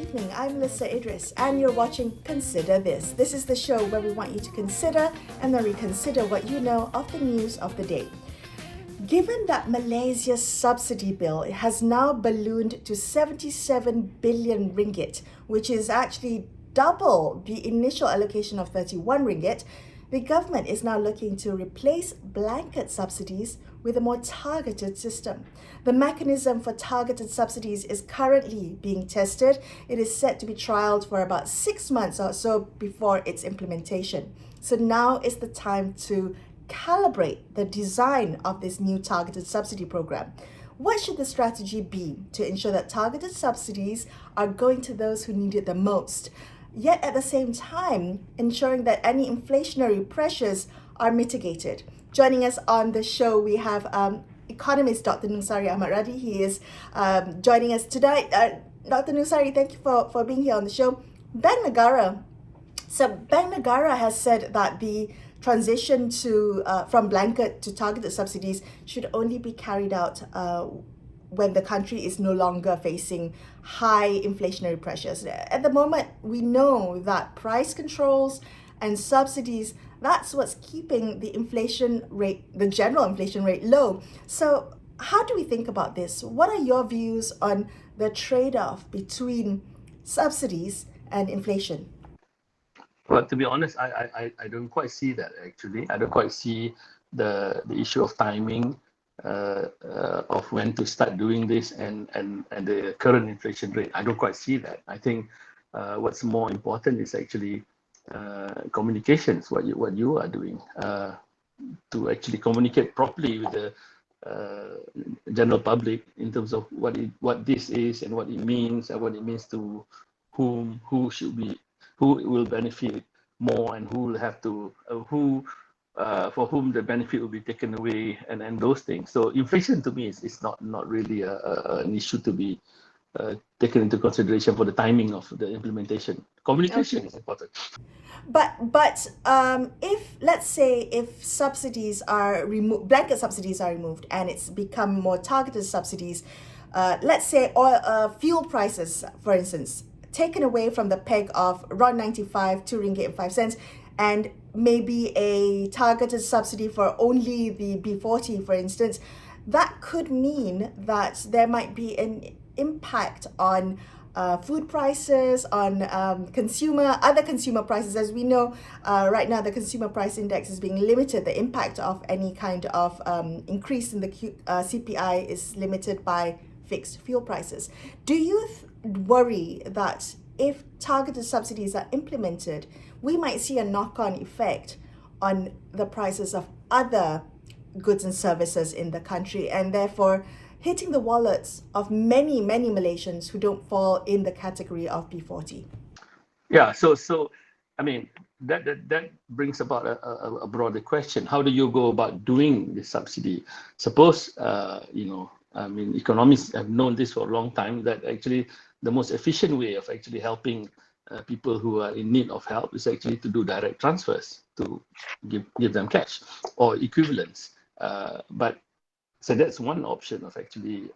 evening. I'm Lisa Idris, and you're watching Consider This. This is the show where we want you to consider and then reconsider what you know of the news of the day. Given that Malaysia's subsidy bill has now ballooned to 77 billion ringgit, which is actually double the initial allocation of 31 ringgit, the government is now looking to replace blanket subsidies with a more targeted system. The mechanism for targeted subsidies is currently being tested. It is set to be trialled for about 6 months or so before its implementation. So now is the time to calibrate the design of this new targeted subsidy program. What should the strategy be to ensure that targeted subsidies are going to those who need it the most, yet at the same time ensuring that any inflationary pressures are mitigated? Joining us on the show, we have economist Dr. Nusari Ahmad Radi. He is joining us today. Dr. Nusari, thank you for being here on the show. Bank Negara. So Bank Negara has said that the transition to from blanket to targeted subsidies should only be carried out when the country is no longer facing high inflationary pressures. At the moment, we know that price controls and subsidies, that's what's keeping the inflation rate, the general inflation rate, low. So how do we think about this? What are your views on the trade-off between subsidies and inflation? Well, to be honest, I don't quite see that actually. I don't quite see the issue of timing of when to start doing this and the current inflation rate. I don't quite see that. I think what's more important is actually communications, what you are doing to actually communicate properly with the general public in terms of what this is and what it means and what it means to whom, who will benefit more and who will have to for whom the benefit will be taken away and those things. So inflation to me is not really an issue to be taken into consideration for the timing of the implementation. Communication is important. But if, let's say, if subsidies are removed, blanket subsidies are removed, and it's become more targeted subsidies, let's say oil, fuel prices, for instance, taken away from the peg of around 95, 2 ringgit and 5 cents, and maybe a targeted subsidy for only the B40, for instance, that could mean that there might be an impact on food prices, on other consumer prices. As we know, right now the consumer price index is being limited. The impact of any kind of increase in the CPI is limited by fixed fuel prices. Do you worry that if targeted subsidies are implemented, we might see a knock-on effect on the prices of other goods and services in the country, and therefore hitting the wallets of many Malaysians who don't fall in the category of B40? Yeah, so I mean that brings about a broader question. How do you go about doing the subsidy? Suppose economists have known this for a long time, that actually the most efficient way of actually helping people who are in need of help is actually to do direct transfers, to give them cash or equivalents. So that's one option of actually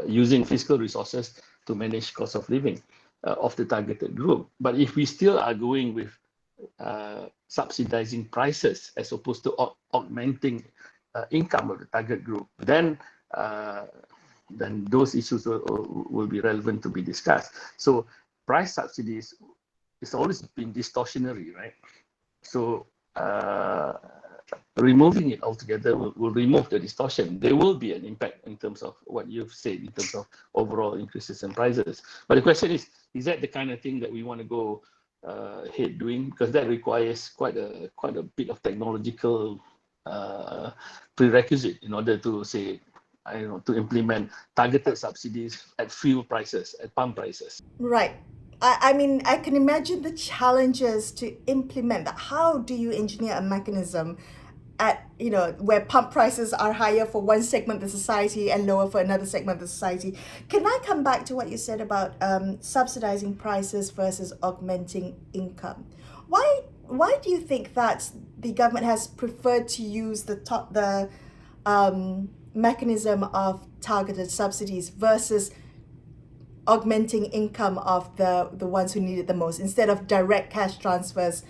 using fiscal resources to manage cost of living of the targeted group. But if we still are going with subsidizing prices as opposed to augmenting income of the target group, then those issues will be relevant to be discussed. So price subsidies, it's always been distortionary, right? So removing it altogether will remove the distortion. There will be an impact in terms of what you've said, in terms of overall increases in prices. But the question is that the kind of thing that we want to go ahead doing? Because that requires quite a bit of technological prerequisite in order to say, to implement targeted subsidies at fuel prices, at pump prices. Right. I mean, I can imagine the challenges to implement that. How do you engineer a mechanism at, where pump prices are higher for one segment of the society and lower for another segment of the society? Can I come back to what you said about subsidizing prices versus augmenting income? Why do you think that the government has preferred to use the mechanism of targeted subsidies versus augmenting income of the ones who need it the most instead of direct cash transfers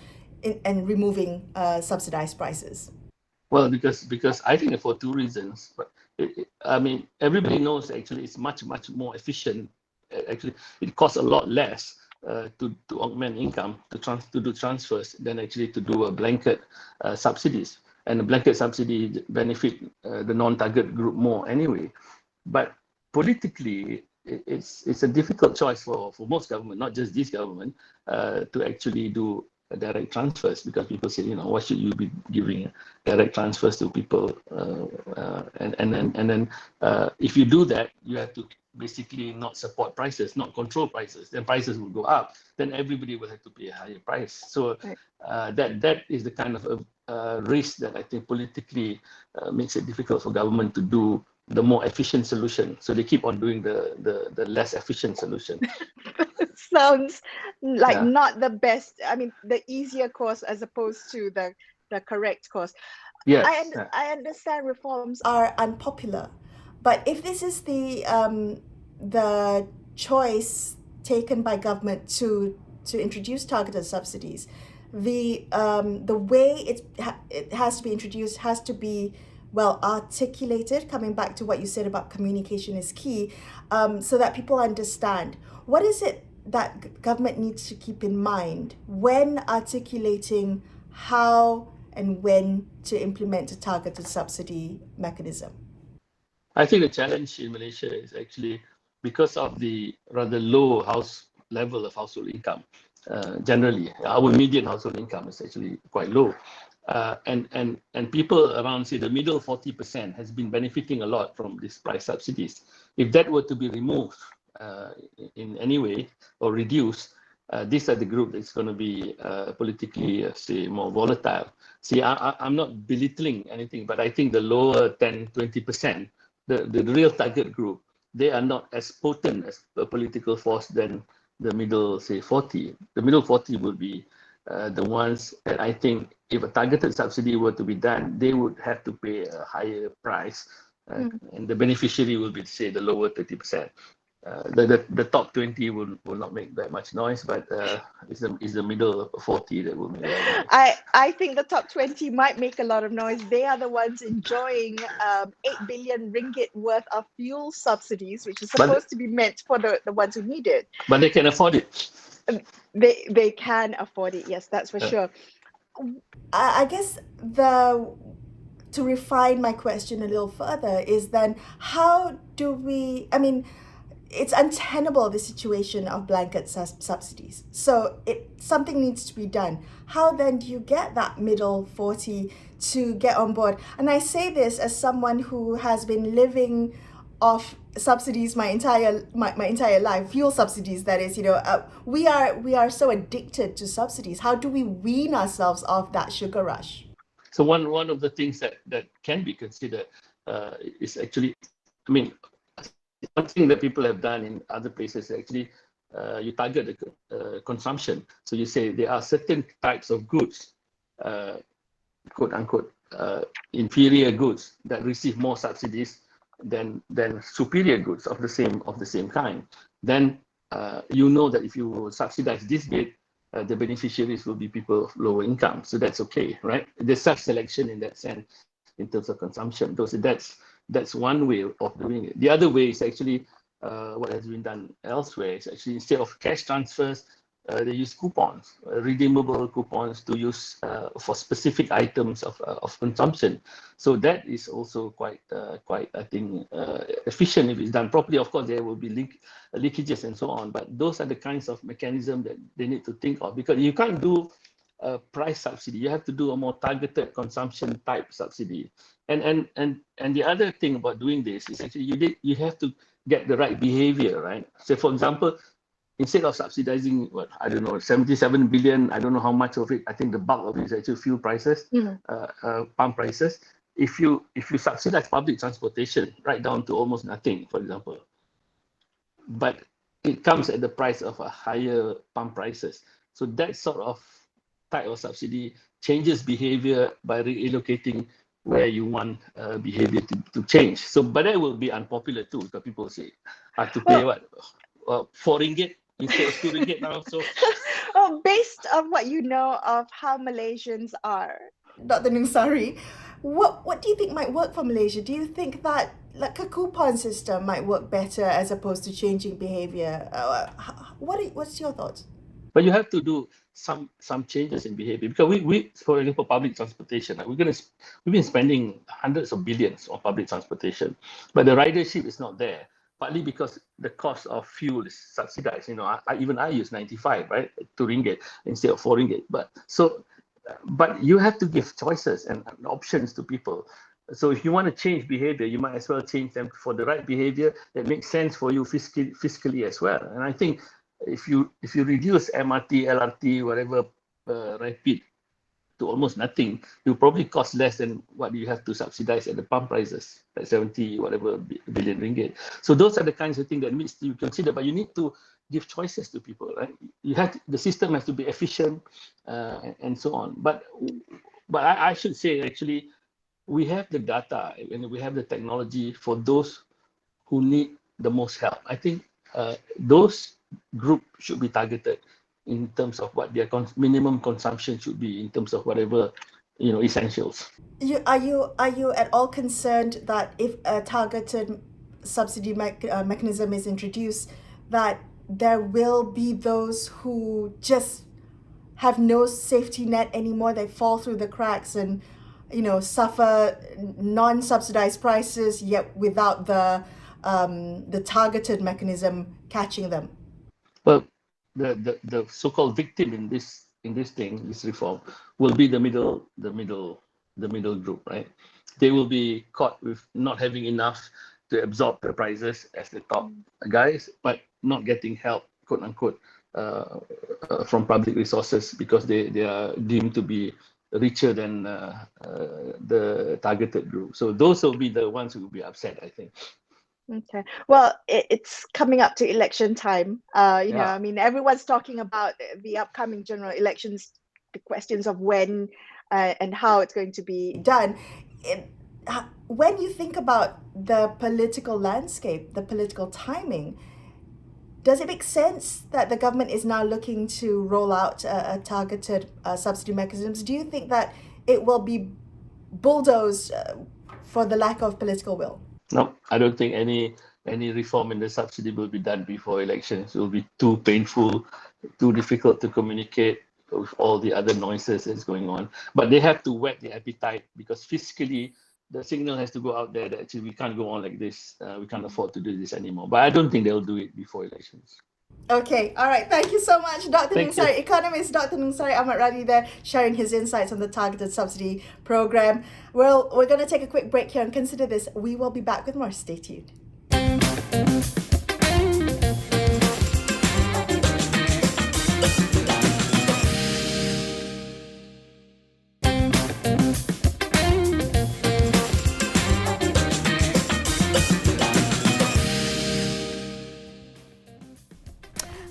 and removing subsidized prices? Well, because I think for two reasons. But I mean, everybody knows actually it's much more efficient. Actually, it costs a lot less to augment income to do transfers than actually to do a blanket subsidies. And the blanket subsidy benefit the non-target group more anyway. But politically, it's a difficult choice for most government, not just this government, to actually do direct transfers, because people say, why should you be giving direct transfers to people? And then if you do that, you have to basically not support prices, not control prices. Then prices will go up. Then everybody will have to pay a higher price. So that is the kind of risk that I think politically makes it difficult for government to do the more efficient solution. So they keep on doing the less efficient solution. Sounds like not the best. I mean, the easier course as opposed to the correct course. Yes. I understand reforms are unpopular, but if this is the choice taken by government to introduce targeted subsidies, the way it has to be introduced has to be well articulated. Coming back to what you said about communication is key, so that people understand what is it that government needs to keep in mind when articulating how and when to implement a targeted subsidy mechanism. I think the challenge in Malaysia is actually because of the rather low level of household income. Generally, our median household income is actually quite low. And people around, say, the middle 40% has been benefiting a lot from these price subsidies. If that were to be removed in any way or reduced, these are the group that's going to be politically, say, more volatile. See, I'm not belittling anything, but I think the lower 10, 20%, the real target group, they are not as potent as a political force than the middle, say, 40. The middle 40 would be the ones that I think if a targeted subsidy were to be done, they would have to pay a higher price. And the beneficiary will be, say, the lower 30%. The top 20 will not make that much noise, but it's the middle 40 that will make a lot of noise. I think the top 20 might make a lot of noise. They are the ones enjoying 8 billion ringgit worth of fuel subsidies, which is supposed to be meant for the ones who need it. But they can afford it. They can afford it, yes, that's for sure. I guess to refine my question a little further is then how do we, I mean, it's untenable, the situation of blanket subsidies. So something needs to be done. How then do you get that middle 40 to get on board? And I say this as someone who has been living off subsidies my entire life, fuel subsidies, that is, we are so addicted to subsidies. How do we wean ourselves off that sugar rush? So one of the things that can be considered is actually, I mean, one thing that people have done in other places is actually you target the consumption. So you say there are certain types of goods, quote unquote, inferior goods that receive more subsidies than superior goods of the same kind. Then you know that if you subsidize this bit, the beneficiaries will be people of lower income. So that's okay, right? There's such selection in that sense in terms of consumption. That's one way of doing it. The other way is actually what has been done elsewhere. Is actually instead of cash transfers, they use coupons, redeemable coupons to use for specific items of consumption. So that is also quite I think efficient if it's done properly. Of course, there will be leakages and so on, but those are the kinds of mechanisms that they need to think of, because you can't do a price subsidy. You have to do a more targeted consumption type subsidy. And the other thing about doing this is actually you have to get the right behavior, right? So for example, instead of subsidizing, 77 billion, I don't know how much of it, I think the bulk of it is actually fuel prices, pump prices. If you subsidize public transportation right down to almost nothing, for example, but it comes at the price of a higher pump prices. So that sort of type of subsidy changes behavior by reallocating where you want behavior to change. So, but that will be unpopular too, because people say, I have to pay RM4 instead of RM2 now. So Oh, based on what you know of how Malaysians are. Dr. Nungsari, what do you think might work for Malaysia? Do you think that like a coupon system might work better as opposed to changing behavior? What's your thoughts? but you have to do some changes in behavior, because we for example, public transportation, we've been spending hundreds of billions on public transportation, but the ridership is not there, partly because the cost of fuel is subsidized. I use 95, right, RM2 instead of RM4. But you have to give choices and options to people. So if you want to change behavior, you might as well change them for the right behavior that makes sense for you fiscally as well. And I think if you reduce MRT, LRT, whatever, rapid to almost nothing, you probably cost less than what you have to subsidize at the pump prices, like 70 whatever billion ringgit. So those are the kinds of things that needs to be considered, but you need to give choices to people, right? The system has to be efficient, and so on. But I should say, actually, we have the data and we have the technology for those who need the most help. I think those group should be targeted in terms of what their minimum consumption should be in terms of whatever essentials. Are you at all concerned that if a targeted subsidy mechanism is introduced, that there will be those who just have no safety net anymore? They fall through the cracks and suffer non-subsidized prices, yet without the targeted mechanism catching them. Well, the so-called victim in this reform will be the middle group, right? They will be caught with not having enough to absorb the prices as the top guys, but not getting help, quote unquote, from public resources because they are deemed to be richer than the targeted group. So those will be the ones who will be upset, I think. Okay. Well, it's coming up to election time. Yeah. I mean, everyone's talking about the upcoming general elections, the questions of when and how it's going to be done. When you think about the political landscape, the political timing, does it make sense that the government is now looking to roll out a targeted subsidy mechanisms? Do you think that it will be bulldozed for the lack of political will? No, I don't think any reform in the subsidy will be done before elections. It will be too painful, too difficult to communicate with all the other noises that's going on. But they have to whet the appetite, because fiscally, the signal has to go out there that actually we can't go on like this. We can't afford to do this anymore. But I don't think they'll do it before elections. Okay, all right. Thank you so much, Dr. Nungsari. Economist Dr. Nungsari Ahmad Rani there, sharing his insights on the targeted subsidy program. Well, we're going to take a quick break here and consider this. We will be back with more. Stay tuned.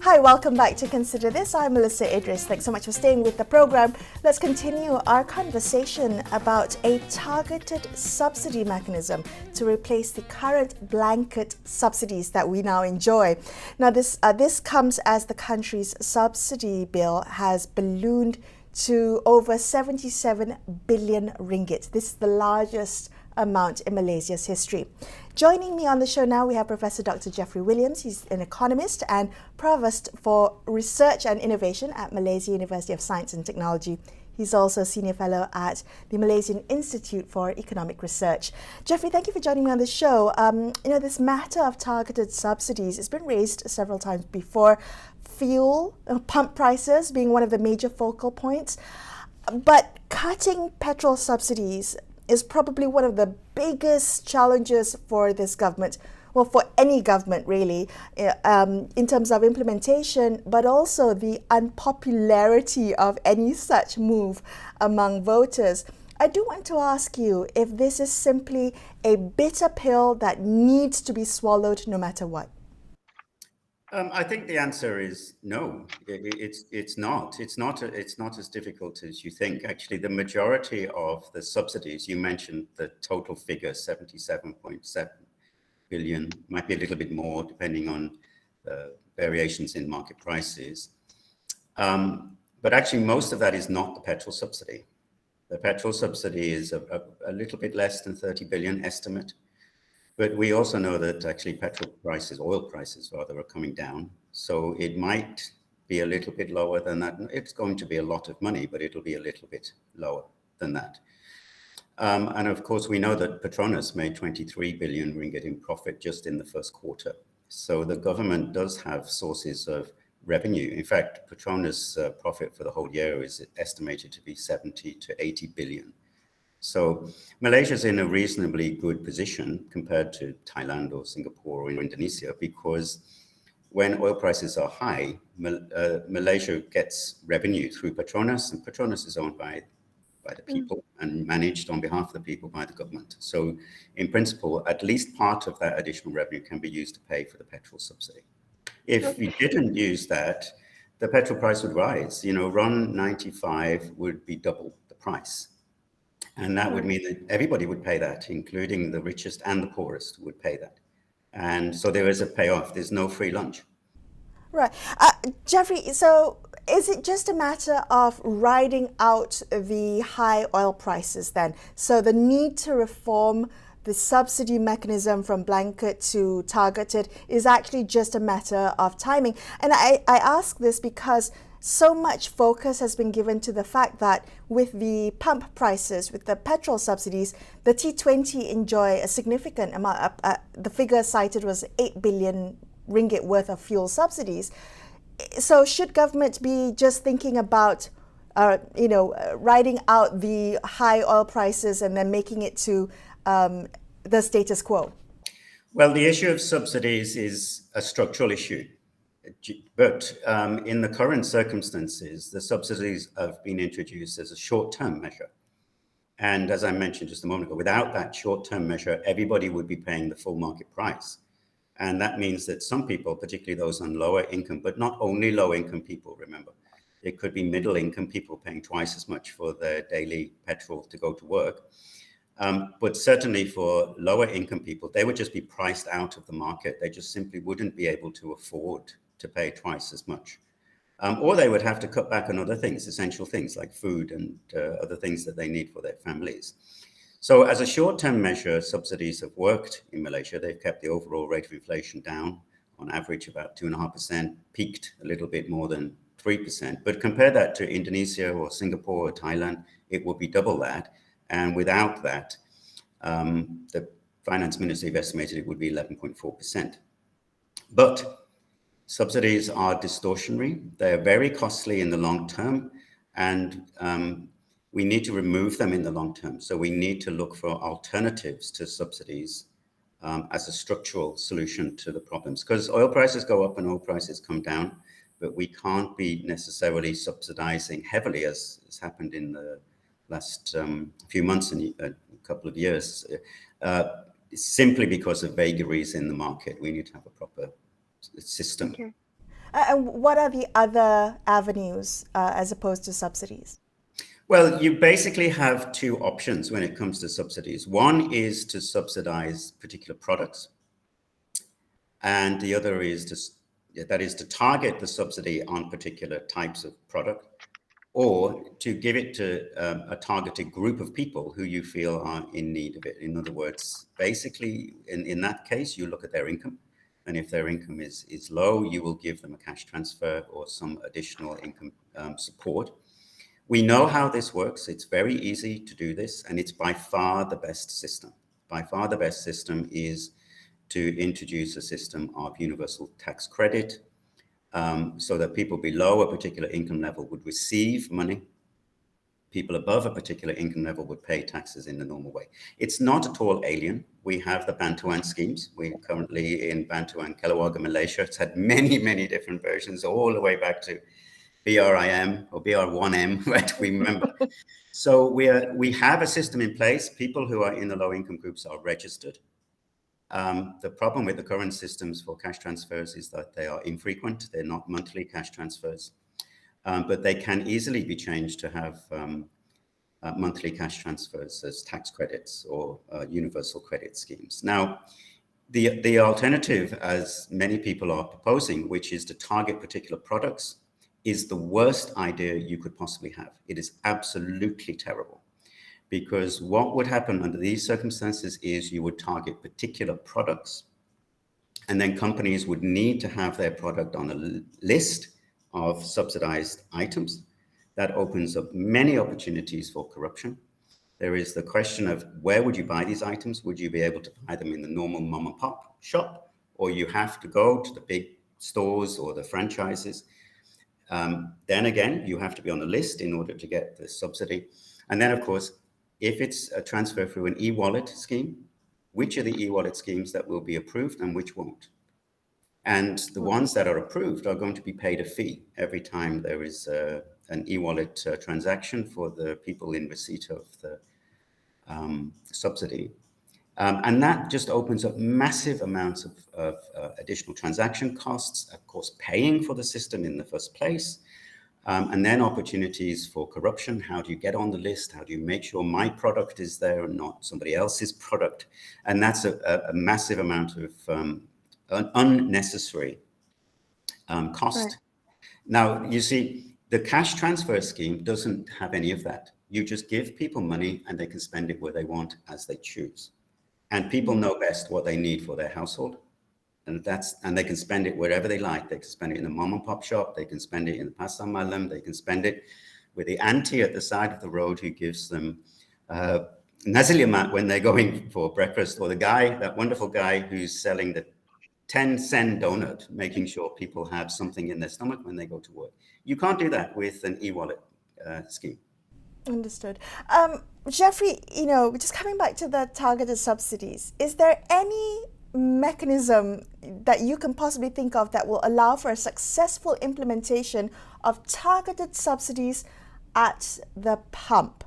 Hi, welcome back to Consider This. I'm Melissa Idris. Thanks so much for staying with the program. Let's continue our conversation about a targeted subsidy mechanism to replace the current blanket subsidies that we now enjoy. Now, this comes as the country's subsidy bill has ballooned to over 77 billion ringgit. This is the largest amount in Malaysia's history. Joining me on the show now, we have Professor Dr. Jeffrey Williams. He's an economist and Provost for Research and Innovation at Malaysia University of Science and Technology. He's also a Senior Fellow at the Malaysian Institute for Economic Research. Jeffrey, thank you for joining me on the show. This matter of targeted subsidies has been raised several times before. Fuel, pump prices being one of the major focal points. But cutting petrol subsidies is probably one of the biggest challenges for this government, well, for any government really, in terms of implementation, but also the unpopularity of any such move among voters. I do want to ask you if this is simply a bitter pill that needs to be swallowed no matter what. I think the answer is no. It's not. It's not as difficult as you think. Actually, the majority of the subsidies, you mentioned the total figure, 77.7 billion, might be a little bit more depending on variations in market prices. But actually, most of that is not the petrol subsidy. The petrol subsidy is a little bit less than 30 billion estimate. But we also know that actually petrol prices, oil prices rather, are coming down. So it might be a little bit lower than that. It's going to be a lot of money, but it'll be a little bit lower than that. And of course, we know that Petronas made 23 billion ringgit in profit just in the first quarter. So the government does have sources of revenue. In fact, Petronas' profit for the whole year is estimated to be 70 to 80 billion. So Malaysia's in a reasonably good position compared to Thailand or Singapore or Indonesia, because when oil prices are high, Malaysia gets revenue through Petronas, and Petronas is owned by the people and managed on behalf of the people by the government. So in principle, at least part of that additional revenue can be used to pay for the petrol subsidy. If we didn't use that, the petrol price would rise. RON 95 would be double the price. And that would mean that everybody would pay that, including the richest and the poorest would pay that. And so there is a payoff. There's no free lunch. Right. Jeffrey, so is it just a matter of riding out the high oil prices then? So the need to reform the subsidy mechanism from blanket to targeted is actually just a matter of timing. And I ask this because so much focus has been given to the fact that with the pump prices, with the petrol subsidies, the T20 enjoy a significant amount. The figure cited was 8 billion ringgit worth of fuel subsidies. So should government be just thinking about, riding out the high oil prices and then making it to the status quo? Well, the issue of subsidies is a structural issue. But in the current circumstances, the subsidies have been introduced as a short-term measure. And as I mentioned just a moment ago, without that short-term measure, everybody would be paying the full market price. And that means that some people, particularly those on lower income, but not only low-income people, remember, it could be middle-income people paying twice as much for their daily petrol to go to work. But certainly for lower-income people, they would just be priced out of the market. They just simply wouldn't be able to afford to pay twice as much. Or they would have to cut back on other things, essential things like food and other things that they need for their families. So as a short-term measure, subsidies have worked in Malaysia. They've kept the overall rate of inflation down, on average about 2.5%, peaked a little bit more than 3%. But compare that to Indonesia or Singapore or Thailand, it would be double that. And without that, the finance ministry have estimated it would be 11.4%. But subsidies are distortionary. They're very costly in the long term, and we need to remove them in the long term. So we need to look for alternatives to subsidies as a structural solution to the problems. Because oil prices go up and oil prices come down, but we can't be necessarily subsidizing heavily as has happened in the last few months and a couple of years, simply because of vagaries in the market. We need to have a proper system. Okay. And what are the other avenues as opposed to subsidies? Well, you basically have two options when it comes to subsidies. One is to subsidize particular products, and the other is to target the subsidy on particular types of product, or to give it to a targeted group of people who you feel are in need of it. In other words, basically, in that case, you look at their income. And if their income is low, you will give them a cash transfer or some additional income support. We know how this works. It's very easy to do this, and it's by far the best system. By far the best system is to introduce a system of universal tax credit, so that people below a particular income level would receive money. People above a particular income level would pay taxes in the normal way. It's not at all alien. We have the Bantuan schemes. We're currently in Bantuan Keluarga, Malaysia. It's had many, many different versions, all the way back to BRIM or BR1M, right? We remember. So we have a system in place. People who are in the low income groups are registered. The problem with the current systems for cash transfers is that they are infrequent. They're not monthly cash transfers. But they can easily be changed to have monthly cash transfers as tax credits or universal credit schemes. Now, The alternative, as many people are proposing, which is to target particular products, is the worst idea you could possibly have. It is absolutely terrible, because what would happen under these circumstances is you would target particular products, and then companies would need to have their product on a list of subsidized items. That opens up many opportunities for corruption. There is the question of where would you buy these items? Would you be able to buy them in the normal mom and pop shop, or you have to go to the big stores or the franchises? Then again, you have to be on the list in order to get the subsidy. And then, of course, if it's a transfer through an e-wallet scheme, which are the e-wallet schemes that will be approved and which won't? And the ones that are approved are going to be paid a fee every time there is an e-wallet transaction for the people in receipt of the subsidy. And that just opens up massive amounts of additional transaction costs, of course, paying for the system in the first place, and then opportunities for corruption. How do you get on the list? How do you make sure my product is there and not somebody else's product? And that's a massive amount of unnecessary cost. Right. Now, you see, the cash transfer scheme doesn't have any of that. You just give people money and they can spend it where they want as they choose. And people know best what they need for their household. And they can spend it wherever they like. They can spend it in a mom and pop shop. They can spend it in the Pasar Malam. They can spend it with the auntie at the side of the road who gives them naziliamat when they're going for breakfast, or the guy, that wonderful guy who's selling the 10-cent donut, making sure people have something in their stomach when they go to work. You can't do that with an e-wallet scheme. Understood. Jeffrey, just coming back to the targeted subsidies, is there any mechanism that you can possibly think of that will allow for a successful implementation of targeted subsidies at the pump?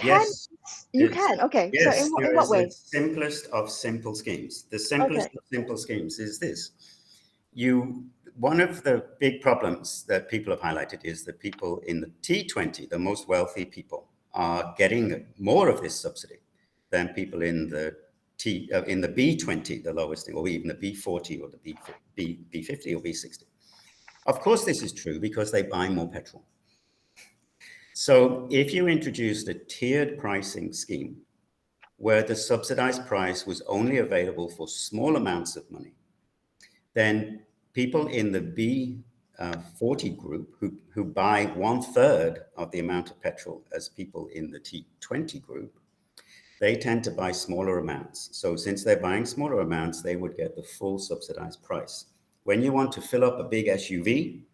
Yes. You can, okay. Yes, so in what way? The simplest of simple schemes. The simplest of simple schemes is this. One of the big problems that people have highlighted is that people in the T20, the most wealthy people, are getting more of this subsidy than people in the B20, the lowest, or even the B40 or the B50 or B60. Of course, this is true because they buy more petrol. So if you introduced a tiered pricing scheme where the subsidized price was only available for small amounts of money, then people in the B40 group who buy 1/3 of the amount of petrol as people in the T20 group, they tend to buy smaller amounts. So since they're buying smaller amounts, they would get the full subsidized price. When you want to fill up a big SUV,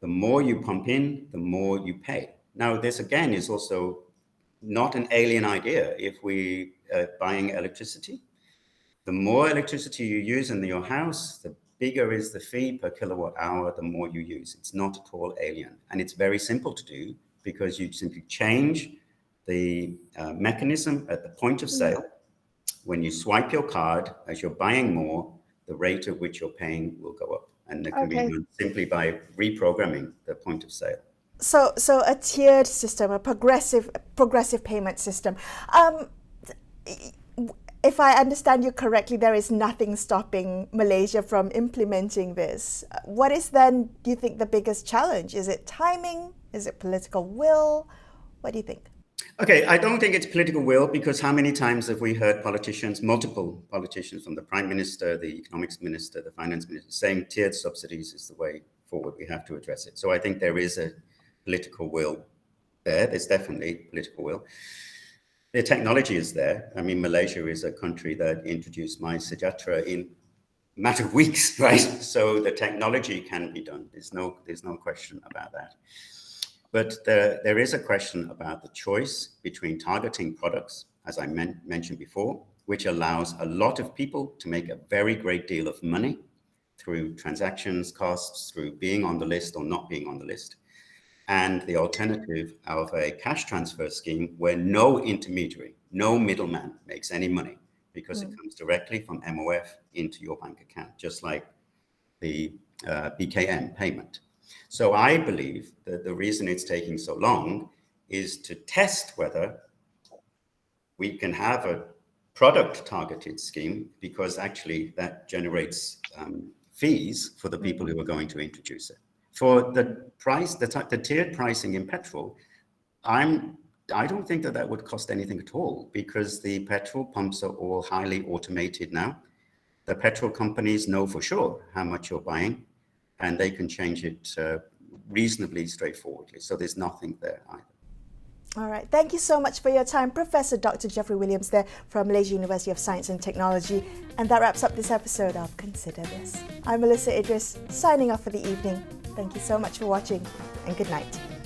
the more you pump in, the more you pay. Now, this again is also not an alien idea. If we are buying electricity, the more electricity you use in your house, the bigger is the fee per kilowatt hour, the more you use. It's not at all alien. And it's very simple to do because you simply change the mechanism at the point of sale. When you swipe your card, as you're buying more, the rate at which you're paying will go up. And it can be done simply by reprogramming the point of sale. So a tiered system, a progressive payment system. If I understand you correctly, there is nothing stopping Malaysia from implementing this. What is then, do you think, the biggest challenge? Is it timing? Is it political will? What do you think? Okay, I don't think it's political will, because how many times have we heard politicians, multiple politicians, from the Prime Minister, the Economics Minister, the Finance Minister, saying tiered subsidies is the way forward, we have to address it. So I think there is a political will there. There's definitely political will. The technology is there. I mean, Malaysia is a country that introduced My Sejahtera in a matter of weeks, right? So the technology can be done. There's no question about that. But there is a question about the choice between targeting products, as I mentioned before, which allows a lot of people to make a very great deal of money through transactions costs, through being on the list or not being on the list, and the alternative of a cash transfer scheme where no intermediary, no middleman makes any money, because it comes directly from MOF into your bank account, just like the BKM payment. So I believe that the reason it's taking so long is to test whether we can have a product targeted scheme, because actually that generates fees for the people who are going to introduce it. For the price, the tiered pricing in petrol, I don't think that would cost anything at all, because the petrol pumps are all highly automated now. The petrol companies know for sure how much you're buying, and they can change it reasonably straightforwardly. So there's nothing there either. All right. Thank you so much for your time, Professor Dr. Jeffrey Williams there from Malaysia University of Science and Technology. And that wraps up this episode of Consider This. I'm Melissa Idris, signing off for the evening. Thank you so much for watching, and good night.